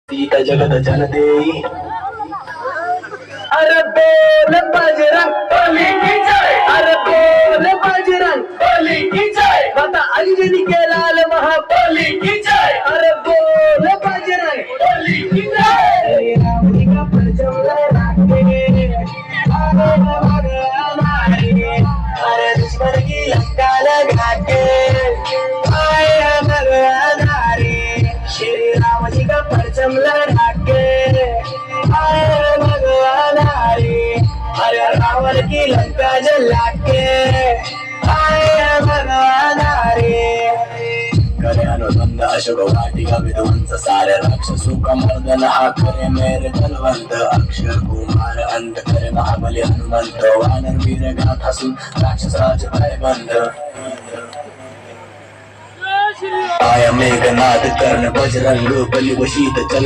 सीता जगत जनते अरे बोल बजरंग बली की जय। अरे बोल बजरंग बली की जय। माता अंजनी के लाल महाबली की जय। अरे बोल बजरंग बली की जय। राम जी का परचम लहराके अरे दुश्मन की लंका लगा के आए भगवान रे। श्री राम जी का परचम लहरा के आए भगवान रे। अरे रावण की लंका जला के आए भगवान रे। करे अनुबंध अशोक वाटिका विध्वंस सारे राक्षसों का मर्दन हा करे मेरे बलवंत अक्षर कुमार अंत करे महाबली हनुमंत वानर वीर गाथा सुन राक्षस राज भय बंद आया मेघनाद कर्ण बजरंग बली वशीत चला